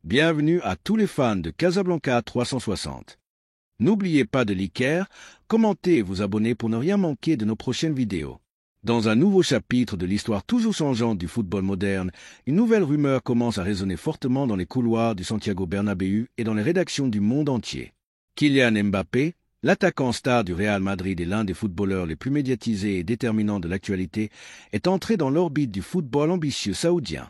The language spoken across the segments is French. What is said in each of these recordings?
Bienvenue à tous les fans de Casablanca 360. N'oubliez pas de liker, commenter et vous abonner pour ne rien manquer de nos prochaines vidéos. Dans un nouveau chapitre de l'histoire toujours changeante du football moderne, une nouvelle rumeur commence à résonner fortement dans les couloirs du Santiago Bernabéu et dans les rédactions du monde entier. Kylian Mbappé, l'attaquant star du Real Madrid et l'un des footballeurs les plus médiatisés et déterminants de l'actualité, est entré dans l'orbite du football ambitieux saoudien.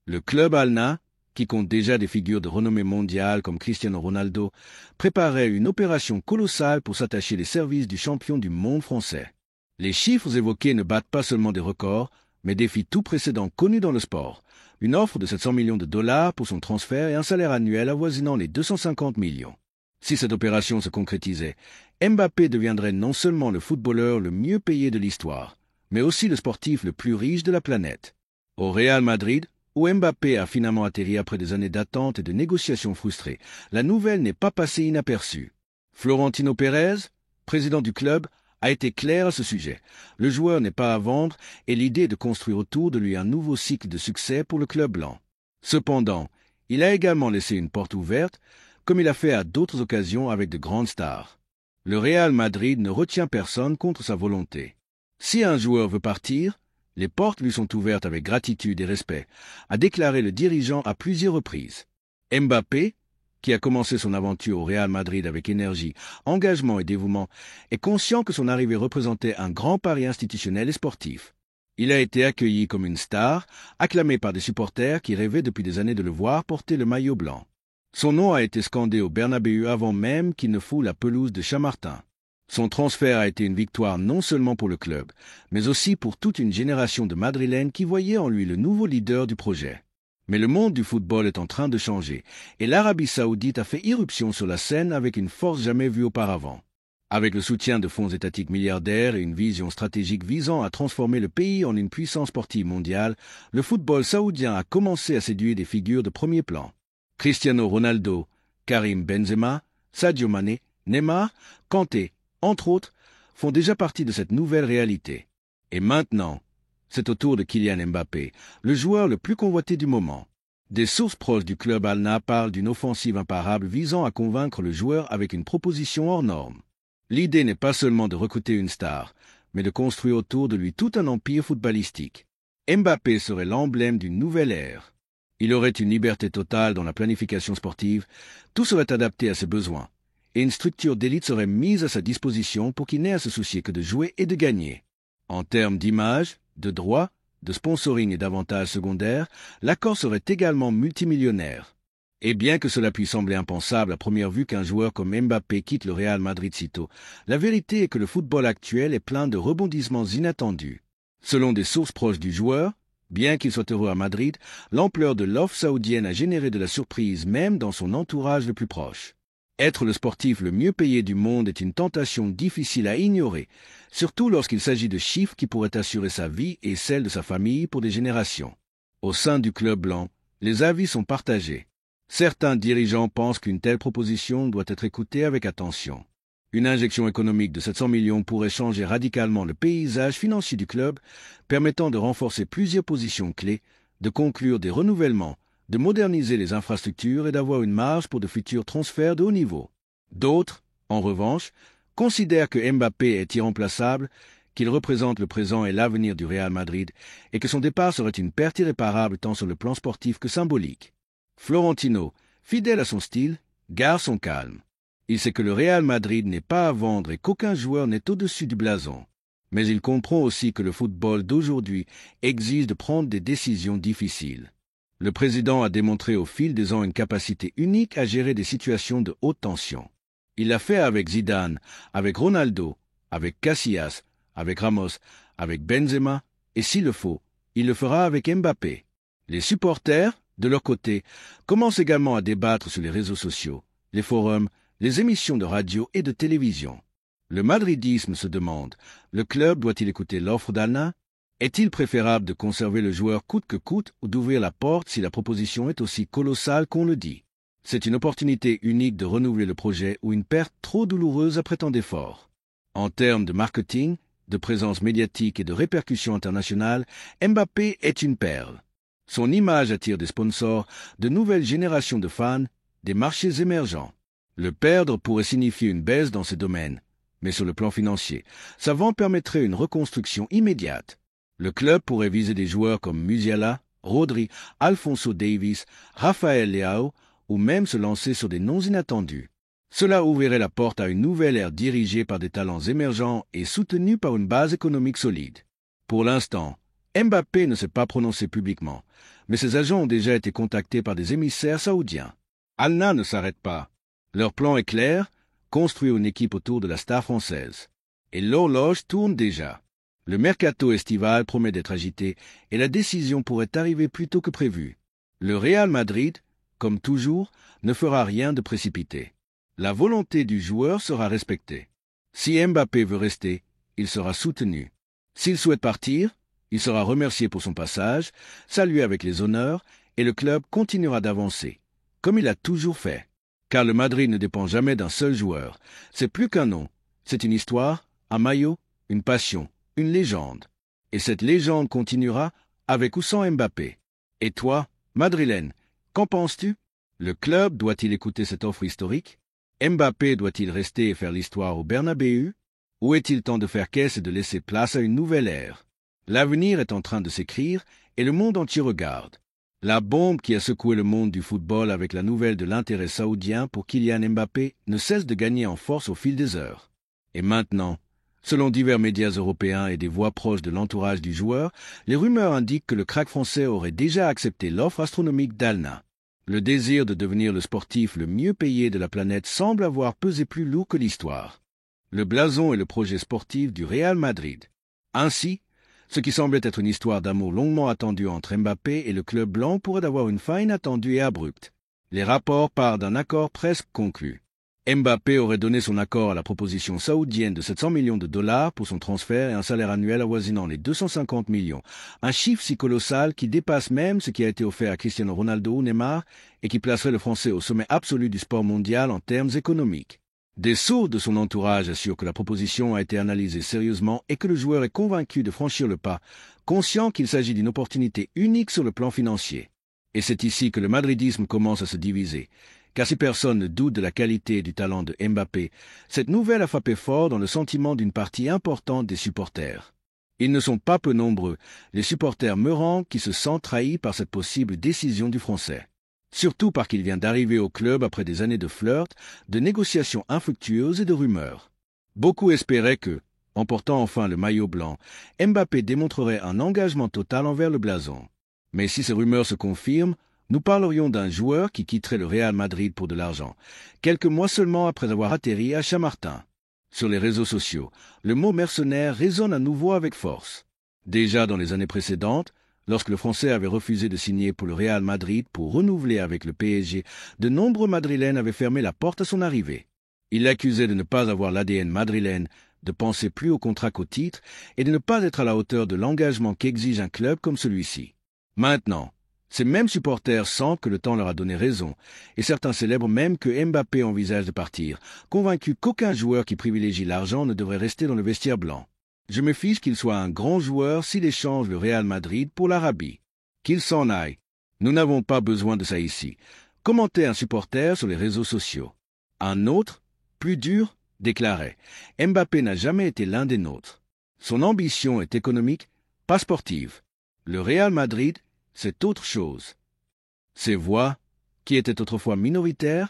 Le club Al-Nassr, qui compte déjà des figures de renommée mondiale comme Cristiano Ronaldo, préparait une opération colossale pour s'attacher les services du champion du monde français. Les chiffres évoqués ne battent pas seulement des records, mais défient tout précédent connu dans le sport. Une offre de 700 millions de dollars pour son transfert et un salaire annuel avoisinant les 250 millions. Si cette opération se concrétisait, Mbappé deviendrait non seulement le footballeur le mieux payé de l'histoire, mais aussi le sportif le plus riche de la planète. Au Real Madrid, où Mbappé a finalement atterri après des années d'attente et de négociations frustrées, la nouvelle n'est pas passée inaperçue. Florentino Pérez, président du club, a été clair à ce sujet. Le joueur n'est pas à vendre et l'idée est de construire autour de lui un nouveau cycle de succès pour le club blanc. Cependant, il a également laissé une porte ouverte, comme il a fait à d'autres occasions avec de grandes stars. Le Real Madrid ne retient personne contre sa volonté. Si un joueur veut partir, les portes lui sont ouvertes avec gratitude et respect, a déclaré le dirigeant à plusieurs reprises. Mbappé, qui a commencé son aventure au Real Madrid avec énergie, engagement et dévouement, est conscient que son arrivée représentait un grand pari institutionnel et sportif. Il a été accueilli comme une star, acclamé par des supporters qui rêvaient depuis des années de le voir porter le maillot blanc. Son nom a été scandé au Bernabéu avant même qu'il ne foule la pelouse de Chamartin. Son transfert a été une victoire non seulement pour le club, mais aussi pour toute une génération de Madrilènes qui voyaient en lui le nouveau leader du projet. Mais le monde du football est en train de changer, et l'Arabie saoudite a fait irruption sur la scène avec une force jamais vue auparavant. Avec le soutien de fonds étatiques milliardaires et une vision stratégique visant à transformer le pays en une puissance sportive mondiale, le football saoudien a commencé à séduire des figures de premier plan. Cristiano Ronaldo, Karim Benzema, Sadio Mané, Neymar, Kanté, entre autres, font déjà partie de cette nouvelle réalité. Et maintenant, c'est au tour de Kylian Mbappé, le joueur le plus convoité du moment. Des sources proches du club Al-Nassr parlent d'une offensive imparable visant à convaincre le joueur avec une proposition hors norme. L'idée n'est pas seulement de recruter une star, mais de construire autour de lui tout un empire footballistique. Mbappé serait l'emblème d'une nouvelle ère. Il aurait une liberté totale dans la planification sportive, tout serait adapté à ses besoins, et une structure d'élite serait mise à sa disposition pour qu'il n'ait à se soucier que de jouer et de gagner. En termes d'image, de droits, de sponsoring et d'avantages secondaires, l'accord serait également multimillionnaire. Et bien que cela puisse sembler impensable à première vue qu'un joueur comme Mbappé quitte le Real Madrid si tôt, la vérité est que le football actuel est plein de rebondissements inattendus. Selon des sources proches du joueur, bien qu'il soit heureux à Madrid, l'ampleur de l'offre saoudienne a généré de la surprise même dans son entourage le plus proche. Être le sportif le mieux payé du monde est une tentation difficile à ignorer, surtout lorsqu'il s'agit de chiffres qui pourraient assurer sa vie et celle de sa famille pour des générations. Au sein du club blanc, les avis sont partagés. Certains dirigeants pensent qu'une telle proposition doit être écoutée avec attention. Une injection économique de 700 millions pourrait changer radicalement le paysage financier du club, permettant de renforcer plusieurs positions clés, de conclure des renouvellements, de moderniser les infrastructures et d'avoir une marge pour de futurs transferts de haut niveau. D'autres, en revanche, considèrent que Mbappé est irremplaçable, qu'il représente le présent et l'avenir du Real Madrid et que son départ serait une perte irréparable tant sur le plan sportif que symbolique. Florentino, fidèle à son style, garde son calme. Il sait que le Real Madrid n'est pas à vendre et qu'aucun joueur n'est au-dessus du blason. Mais il comprend aussi que le football d'aujourd'hui exige de prendre des décisions difficiles. Le président a démontré au fil des ans une capacité unique à gérer des situations de haute tension. Il l'a fait avec Zidane, avec Ronaldo, avec Casillas, avec Ramos, avec Benzema, et s'il le faut, il le fera avec Mbappé. Les supporters, de leur côté, commencent également à débattre sur les réseaux sociaux, les forums, les émissions de radio et de télévision. Le madridisme se demande, le club doit-il écouter l'offre d'Al-Nassr? Est-il préférable de conserver le joueur coûte que coûte ou d'ouvrir la porte si la proposition est aussi colossale qu'on le dit? C'est une opportunité unique de renouveler le projet ou une perte trop douloureuse après tant d'efforts. En termes de marketing, de présence médiatique et de répercussions internationales, Mbappé est une perle. Son image attire des sponsors, de nouvelles générations de fans, des marchés émergents. Le perdre pourrait signifier une baisse dans ces domaines, mais sur le plan financier, sa vente permettrait une reconstruction immédiate. Le club pourrait viser des joueurs comme Musiala, Rodri, Alphonso Davies, Rafael Leao, ou même se lancer sur des noms inattendus. Cela ouvrirait la porte à une nouvelle ère dirigée par des talents émergents et soutenue par une base économique solide. Pour l'instant, Mbappé ne s'est pas prononcé publiquement, mais ses agents ont déjà été contactés par des émissaires saoudiens. Al-Nassr ne s'arrête pas. Leur plan est clair, construire une équipe autour de la star française. Et l'horloge tourne déjà. Le mercato estival promet d'être agité et la décision pourrait arriver plus tôt que prévu. Le Real Madrid, comme toujours, ne fera rien de précipité. La volonté du joueur sera respectée. Si Mbappé veut rester, il sera soutenu. S'il souhaite partir, il sera remercié pour son passage, salué avec les honneurs, et le club continuera d'avancer, comme il a toujours fait. Car le Madrid ne dépend jamais d'un seul joueur. C'est plus qu'un nom. C'est une histoire, un maillot, une passion, une légende. Et cette légende continuera avec ou sans Mbappé. Et toi, Madrilène, qu'en penses-tu? Le club doit-il écouter cette offre historique? Mbappé doit-il rester et faire l'histoire au Bernabéu? Ou est-il temps de faire caisse et de laisser place à une nouvelle ère? L'avenir est en train de s'écrire et le monde entier regarde. La bombe qui a secoué le monde du football avec la nouvelle de l'intérêt saoudien pour Kylian Mbappé ne cesse de gagner en force au fil des heures. Et maintenant, selon divers médias européens et des voix proches de l'entourage du joueur, les rumeurs indiquent que le crack français aurait déjà accepté l'offre astronomique d'Al-Nassr. Le désir de devenir le sportif le mieux payé de la planète semble avoir pesé plus lourd que l'histoire. Le blason est le projet sportif du Real Madrid. Ainsi, ce qui semblait être une histoire d'amour longuement attendue entre Mbappé et le club blanc pourrait avoir une fin inattendue et abrupte. Les rapports partent d'un accord presque conclu. Mbappé aurait donné son accord à la proposition saoudienne de 700 millions de dollars pour son transfert et un salaire annuel avoisinant les 250 millions, un chiffre si colossal qui dépasse même ce qui a été offert à Cristiano Ronaldo ou Neymar et qui placerait le Français au sommet absolu du sport mondial en termes économiques. Des sources de son entourage assurent que la proposition a été analysée sérieusement et que le joueur est convaincu de franchir le pas, conscient qu'il s'agit d'une opportunité unique sur le plan financier. Et c'est ici que le madridisme commence à se diviser. Car si personne ne doute de la qualité et du talent de Mbappé, cette nouvelle a frappé fort dans le sentiment d'une partie importante des supporters. Ils ne sont pas peu nombreux, les supporters meurants qui se sentent trahis par cette possible décision du Français. Surtout parce qu'il vient d'arriver au club après des années de flirt, de négociations infructueuses et de rumeurs. Beaucoup espéraient que, en portant enfin le maillot blanc, Mbappé démontrerait un engagement total envers le blason. Mais si ces rumeurs se confirment, nous parlerions d'un joueur qui quitterait le Real Madrid pour de l'argent, quelques mois seulement après avoir atterri à Chamartin. Sur les réseaux sociaux, le mot mercenaire résonne à nouveau avec force. Déjà dans les années précédentes, lorsque le Français avait refusé de signer pour le Real Madrid pour renouveler avec le PSG, de nombreux Madrilènes avaient fermé la porte à son arrivée. Ils l'accusaient de ne pas avoir l'ADN madrilène, de penser plus au contrat qu'au titre et de ne pas être à la hauteur de l'engagement qu'exige un club comme celui-ci. Maintenant, ces mêmes supporters sentent que le temps leur a donné raison, et certains célèbrent même que Mbappé envisage de partir, convaincus qu'aucun joueur qui privilégie l'argent ne devrait rester dans le vestiaire blanc. Je me fiche qu'il soit un grand joueur s'il échange le Real Madrid pour l'Arabie. Qu'il s'en aille. Nous n'avons pas besoin de ça ici. Commentait un supporter sur les réseaux sociaux. Un autre, plus dur, déclarait « Mbappé n'a jamais été l'un des nôtres. Son ambition est économique, pas sportive. Le Real Madrid, c'est autre chose. » Ces voix, qui étaient autrefois minoritaires,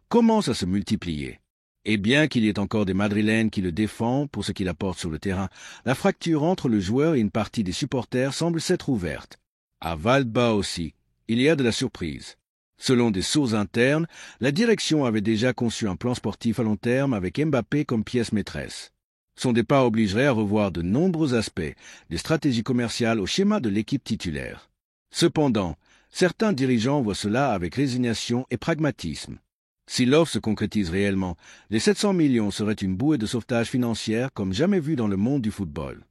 commencent à se multiplier. Et bien qu'il y ait encore des Madrilènes qui le défendent pour ce qu'il apporte sur le terrain, la fracture entre le joueur et une partie des supporters semble s'être ouverte. À Valba aussi, il y a de la surprise. Selon des sources internes, la direction avait déjà conçu un plan sportif à long terme avec Mbappé comme pièce maîtresse. Son départ obligerait à revoir de nombreux aspects, des stratégies commerciales au schéma de l'équipe titulaire. Cependant, certains dirigeants voient cela avec résignation et pragmatisme. Si l'offre se concrétise réellement, les 700 millions seraient une bouée de sauvetage financière comme jamais vue dans le monde du football.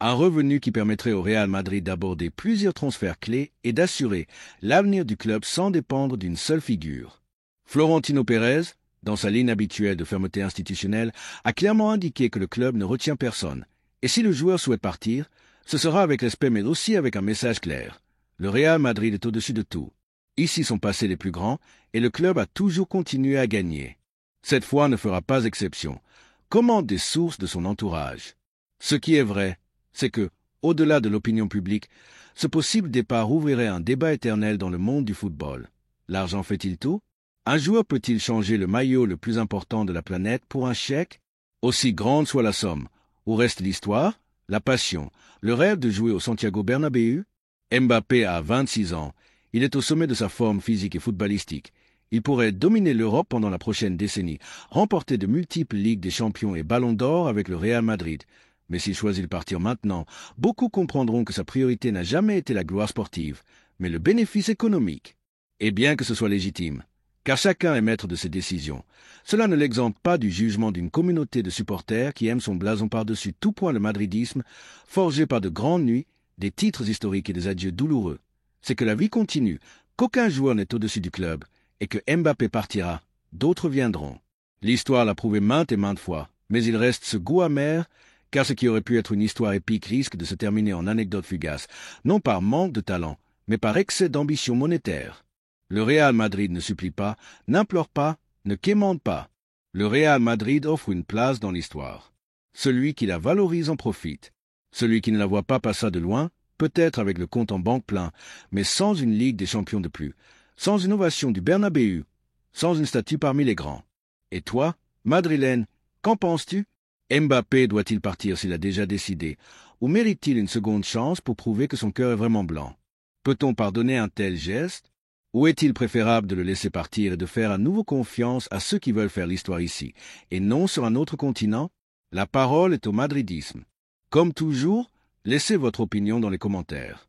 Un revenu qui permettrait au Real Madrid d'aborder plusieurs transferts clés et d'assurer l'avenir du club sans dépendre d'une seule figure. Florentino Pérez, dans sa ligne habituelle de fermeté institutionnelle, a clairement indiqué que le club ne retient personne. Et si le joueur souhaite partir, ce sera avec respect mais aussi avec un message clair. Le Real Madrid est au-dessus de tout. Ici sont passés les plus grands et le club a toujours continué à gagner. Cette fois ne fera pas exception. Commente des sources de son entourage. Ce qui est vrai, c'est que, au-delà de l'opinion publique, ce possible départ ouvrirait un débat éternel dans le monde du football. L'argent fait-il tout? Un joueur peut-il changer le maillot le plus important de la planète pour un chèque? Aussi grande soit la somme, où reste l'histoire, la passion, le rêve de jouer au Santiago Bernabéu? Mbappé a 26 ans. Il est au sommet de sa forme physique et footballistique. Il pourrait dominer l'Europe pendant la prochaine décennie, remporter de multiples Ligues des Champions et Ballons d'Or avec le Real Madrid. Mais s'il choisit de partir maintenant, beaucoup comprendront que sa priorité n'a jamais été la gloire sportive, mais le bénéfice économique. Et bien que ce soit légitime, car chacun est maître de ses décisions, cela ne l'exempte pas du jugement d'une communauté de supporters qui aime son blason par-dessus tout point le madridisme, forgé par de grandes nuits, des titres historiques et des adieux douloureux. C'est que la vie continue, qu'aucun joueur n'est au-dessus du club, et que Mbappé partira, d'autres viendront. L'histoire l'a prouvé maintes et maintes fois, mais il reste ce goût amer, car ce qui aurait pu être une histoire épique risque de se terminer en anecdote fugace, non par manque de talent, mais par excès d'ambition monétaire. Le Real Madrid ne supplie pas, n'implore pas, ne quémande pas. Le Real Madrid offre une place dans l'histoire. Celui qui la valorise en profite. Celui qui ne la voit pas passa de loin, peut-être avec le compte en banque plein, mais sans une Ligue des Champions de plus, sans une ovation du Bernabéu, sans une statue parmi les grands. Et toi, Madrilène, qu'en penses-tu? Mbappé doit-il partir s'il a déjà décidé, ou mérite-t-il une seconde chance pour prouver que son cœur est vraiment blanc? Peut-on pardonner un tel geste? Ou est-il préférable de le laisser partir et de faire à nouveau confiance à ceux qui veulent faire l'histoire ici, et non sur un autre continent? La parole est au madridisme. Comme toujours, laissez votre opinion dans les commentaires.